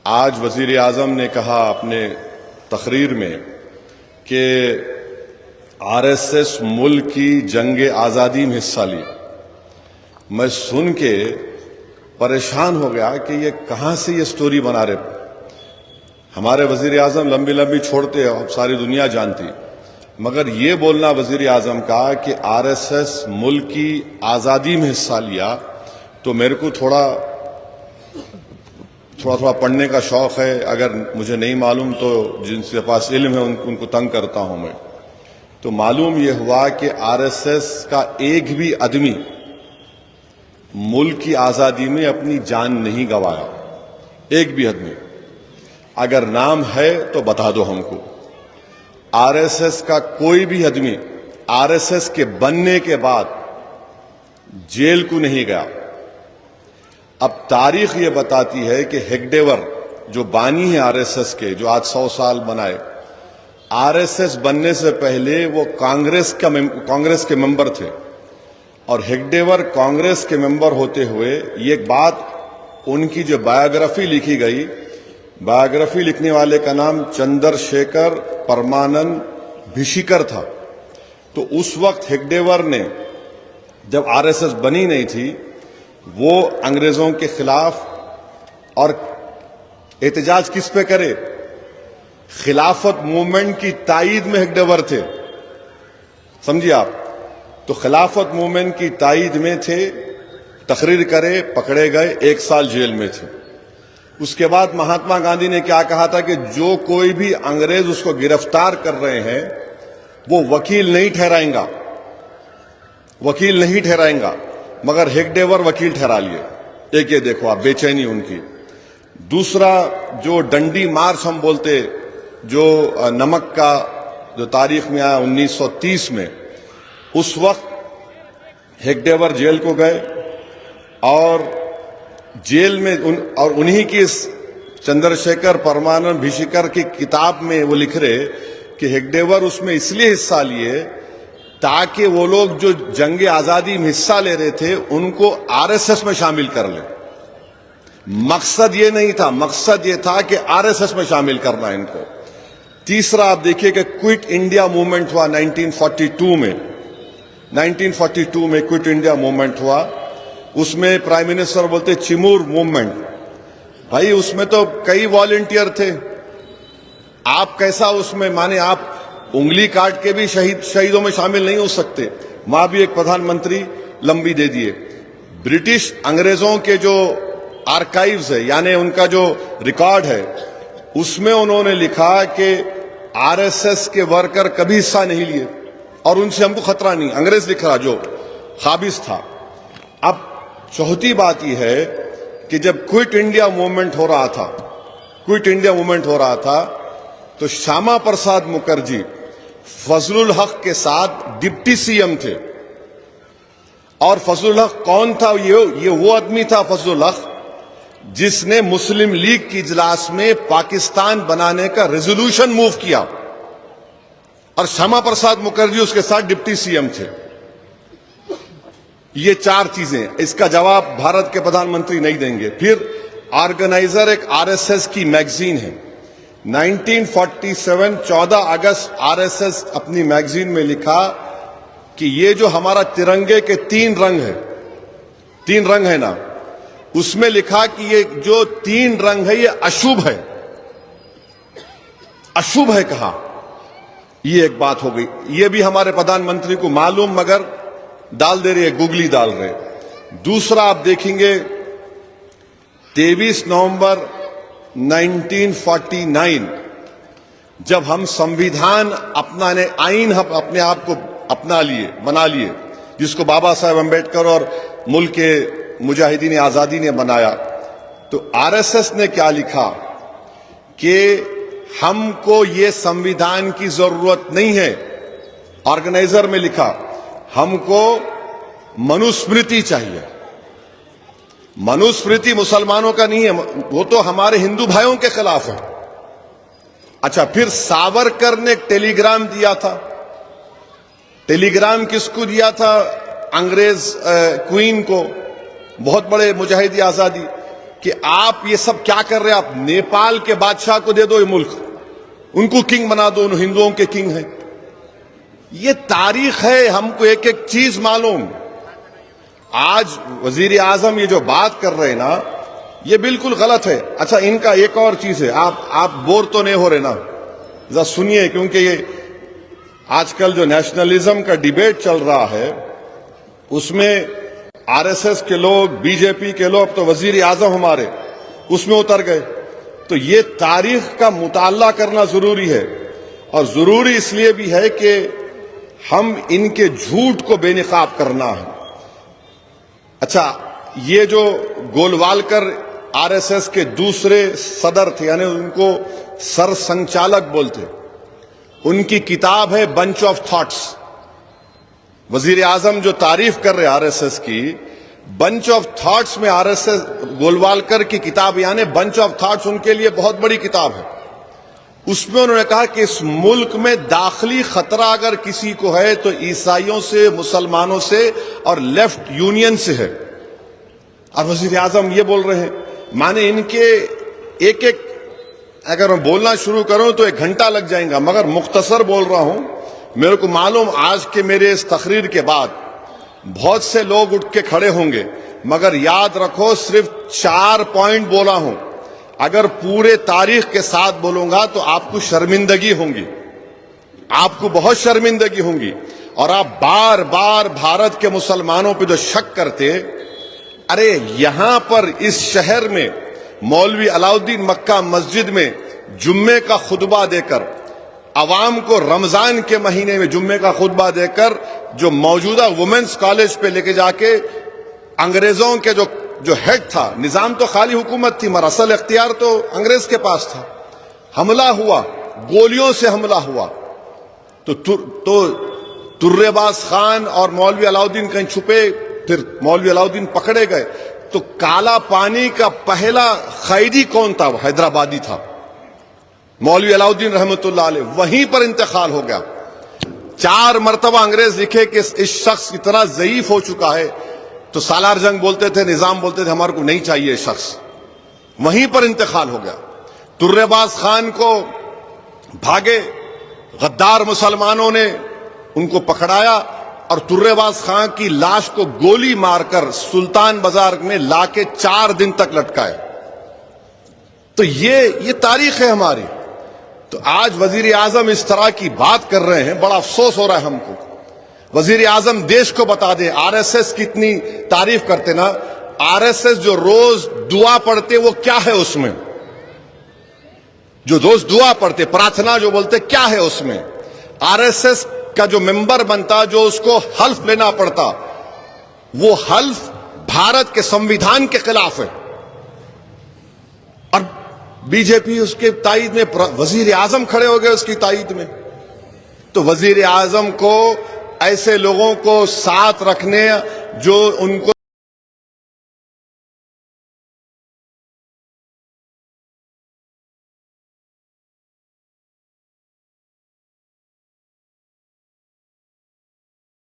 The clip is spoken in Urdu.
آج وزیر اعظم نے کہا اپنے تقریر میں کہ آر ایس ایس ملک کی جنگ آزادی میں حصہ لی. میں سن کے پریشان ہو گیا کہ یہ کہاں سے یہ سٹوری بنا رہے. ہمارے وزیر اعظم لمبی لمبی چھوڑتے اب ساری دنیا جانتی، مگر یہ بولنا وزیر اعظم کا کہ آر ایس ایس ملک کی آزادی میں حصہ لیا، تو میرے کو تھوڑا پڑھنے کا شوق ہے. اگر مجھے نہیں معلوم تو جن کے پاس علم ہے ان کو تنگ کرتا ہوں میں. تو معلوم یہ ہوا کہ آر ایس ایس کا ایک بھی آدمی ملک کی آزادی میں اپنی جان نہیں گنوایا، ایک بھی آدمی. اگر نام ہے تو بتا دو ہم کو. آر ایس ایس کا کوئی بھی آدمی آر ایس ایس کے بننے کے بعد جیل کو نہیں گیا. اب تاریخ یہ بتاتی ہے کہ ہیگڈیور جو بانی ہے آر ایس ایس کے، جو آج 100 سال بنائے، آر ایس ایس بننے سے پہلے وہ کانگریس کے ممبر تھے. اور ہیگڈیور کانگریس کے ممبر ہوتے ہوئے یہ ایک بات، ان کی جو بایوگرافی لکھی گئی، بایوگرافی لکھنے والے کا نام چندر شیکھر پرمانند بھیشیکر تھا. تو اس وقت ہیگڈیور نے، جب آر ایس ایس بنی نہیں تھی، وہ انگریزوں کے خلاف، اور احتجاج کس پہ کرے؟ خلافت موومنٹ کی تائید میں ہیگڈیور تھے. سمجھیے آپ. تو خلافت موومنٹ کی تائید میں تھے، تقریر کرے، پکڑے گئے، 1 سال جیل میں تھے. اس کے بعد مہاتما گاندھی نے کیا کہا تھا کہ جو کوئی بھی انگریز اس کو گرفتار کر رہے ہیں وہ وکیل نہیں ٹھہرائیں گا، وکیل نہیں ٹھہرائیں گا. مگر ہیگڈیور وکیل ٹھہرا لیے. ایک یہ دیکھو آپ، بے چینی ان کی. دوسرا، جو ڈنڈی مارچ ہم بولتے، جو نمک کا، جو تاریخ میں آیا 1930 میں، اس وقت ہیگڈیور جیل کو گئے، اور جیل میں اور انہی کی چندر شیکھر پرمانند بھیشیکر کی کتاب میں وہ لکھ رہے کہ ہیگڈیور اس میں اس لیے حصہ لیے تاکہ وہ لوگ جو جنگ آزادی میں حصہ لے رہے تھے ان کو آر ایس ایس میں شامل کر لیں. مقصد یہ نہیں تھا، مقصد یہ تھا کہ آر ایس ایس میں شامل کرنا ان کو. تیسرا، آپ دیکھیے کہ کوئٹ انڈیا موومنٹ ہوا 1942 میں. 1942 میں کوئٹ انڈیا موومنٹ ہوا. اس میں پرائم منسٹر بولتے چمور موومنٹ. بھائی اس میں تو کئی والنٹیئر تھے. آپ کیسا اس میں مانے آپ انگلی کاٹ کے بھی شہیدوں میں شامل نہیں ہو سکتے. وہاں بھی ایک پردھان منتری لمبی دے دیے. برٹش انگریزوں کے جو آرکائیوز ہے، یعنی ان کا جو ریکارڈ ہے، اس میں انہوں نے لکھا کہ آر ایس ایس کے ورکر کبھی حصہ نہیں لیے اور ان سے ہم کو خطرہ نہیں. انگریز لکھ رہا جو خابیص تھا. اب چوتھی بات یہ ہے کہ جب کوئٹ انڈیا موومنٹ ہو رہا تھا، کوئٹ انڈیا موومنٹ ہو رہا تھا، تو شیاما پرساد مکھرجی فضل الحق کے ساتھ ڈپٹی سی ایم تھے. اور فضل الحق کون تھا؟ یہ وہ آدمی تھا فضل الحق جس نے مسلم لیگ کی اجلاس میں پاکستان بنانے کا ریزولوشن موو کیا، اور شیاما پرساد مکھرجی اس کے ساتھ ڈپٹی سی ایم تھے. یہ 4 چیزیں، اس کا جواب بھارت کے پردھان منتری نہیں دیں گے. پھر آرگنائزر ایک آر ایس ایس کی میگزین ہے. 1947 14 اگست آر ایس ایس اپنی میگزین میں لکھا کہ یہ جو ہمارا ترنگے کے 3 رنگ ہے، 3 رنگ ہے نا، اس میں لکھا کہ یہ جو 3 رنگ ہے یہ اشبھ ہے. اشبھ ہے کہا. یہ ایک بات ہو گئی. یہ بھی ہمارے پردھان منتری کو معلوم، مگر ڈال دے رہے، گوگلی ڈال رہے. دوسرا، آپ دیکھیں گے 23 نومبر 1949 جب ہم سمویدھان اپنانے، آئین ہم اپنے آپ کو بنا لیے، جس کو بابا صاحب امبیڈکر اور ملک کے مجاہدین آزادی نے بنایا، تو آر ایس ایس نے کیا لکھا کہ ہم کو یہ سمویدھان کی ضرورت نہیں ہے. آرگنائزر میں لکھا ہم کو منوسمرتی چاہیے. منوسمرتی مسلمانوں کا نہیں ہے، وہ تو ہمارے ہندو بھائیوں کے خلاف ہے. اچھا، پھر ساورکر نے ایک ٹیلی گرام دیا تھا. ٹیلی گرام کس کو دیا تھا؟ انگریز کوئین کو، بہت بڑے مجاہدی آزادی. کہ آپ یہ سب کیا کر رہے ہیں؟ آپ نیپال کے بادشاہ کو دے دو یہ ملک، ان کو کنگ بنا دو، ان ہندوؤں کے کنگ ہیں. یہ تاریخ ہے، ہم کو ایک ایک چیز معلوم. آج وزیر اعظم یہ جو بات کر رہے ہیں نا، یہ بالکل غلط ہے. اچھا، ان کا ایک اور چیز ہے، آپ بور تو نہیں ہو رہے نا؟ ذرا سنیے، کیونکہ یہ آج کل جو نیشنلزم کا ڈیبیٹ چل رہا ہے اس میں آر ایس ایس کے لوگ، بی جے پی کے لوگ، تو وزیر اعظم ہمارے اس میں اتر گئے. تو یہ تاریخ کا مطالعہ کرنا ضروری ہے، اور ضروری اس لیے بھی ہے کہ ہم ان کے جھوٹ کو بے نقاب کرنا ہے. اچھا، یہ جو گولوالکر آر ایس ایس کے دوسرے صدر تھے، یعنی ان کو سر سنچالک بولتے، ان کی کتاب ہے بنچ آف تھاٹس. وزیر اعظم جو تعریف کر رہے آر ایس ایس کی، بنچ آف تھاٹس میں آر ایس ایس گولوالکر کی کتاب، یعنی بنچ آف تھاٹس ان کے لیے بہت بڑی کتاب ہے. اس میں انہوں نے کہا کہ اس ملک میں داخلی خطرہ اگر کسی کو ہے تو عیسائیوں سے، مسلمانوں سے اور لیفٹ یونین سے ہے. اور وزیر اعظم یہ بول رہے ہیں. مانے ان کے ایک ایک اگر میں بولنا شروع کروں تو 1 گھنٹہ لگ جائیں گا، مگر مختصر بول رہا ہوں. میرے کو معلوم آج کے میرے اس تقریر کے بعد بہت سے لوگ اٹھ کے کھڑے ہوں گے، مگر یاد رکھو صرف 4 پوائنٹ بولا ہوں. اگر پورے تاریخ کے ساتھ بولوں گا تو آپ کو شرمندگی ہوں گی، آپ کو بہت شرمندگی ہوں گی. اور آپ بار بار بھارت کے مسلمانوں پہ جو شک کرتے، ارے یہاں پر اس شہر میں مولوی علاؤالدین مکہ مسجد میں جمعے کا خطبہ دے کر، عوام کو رمضان کے مہینے میں جمعے کا خطبہ دے کر، جو موجودہ وومنس کالج پہ لے کے جا کے انگریزوں کے جو ہیڈ تھا، نظام تو خالی حکومت تھی مگر اصل اختیار تو انگریز کے پاس تھا، حملہ ہوا، گولیوں سے حملہ ہوا. تو ترباز خان اور مولوی علاؤالدین کہیں چھپے، پھر مولوی علاؤالدین پکڑے گئے. تو کالا پانی کا پہلا قیدی کون تھا؟ وہ حیدرآبادی تھا، مولوی علاؤالدین رحمۃ اللہ علیہ. وہیں پر انتقال ہو گیا. 4 مرتبہ انگریز لکھے کہ اس شخص اتنا ضعیف ہو چکا ہے، تو سالار جنگ بولتے تھے، نظام بولتے تھے ہمارے کو نہیں چاہیے شخص. وہیں پر انتقال ہو گیا. ترباز خان کو بھاگے، غدار مسلمانوں نے ان کو پکڑایا اور ترباز خان کی لاش کو گولی مار کر سلطان بازار میں لا کے 4 دن تک لٹکائے. تو یہ تاریخ ہے ہماری. تو آج وزیر اعظم اس طرح کی بات کر رہے ہیں، بڑا افسوس ہو رہا ہے ہم کو. وزیر اعظم دیش کو بتا دے، آر ایس ایس کی اتنی تعریف کرتے نا، آر ایس ایس جو روز دعا پڑھتے وہ کیا ہے اس میں؟ جو روز دعا پڑھتے، پراتھنا جو بولتے، کیا ہے اس میں؟ آر ایس ایس کا جو ممبر بنتا، جو اس کو حلف لینا پڑتا، وہ حلف بھارت کے سمویدھان کے خلاف ہے. اور بی جے پی اس کے تائید میں، وزیر اعظم کھڑے ہو گئے اس کی تائید میں. تو وزیر اعظم کو ایسے لوگوں کو ساتھ رکھنے جو ان کو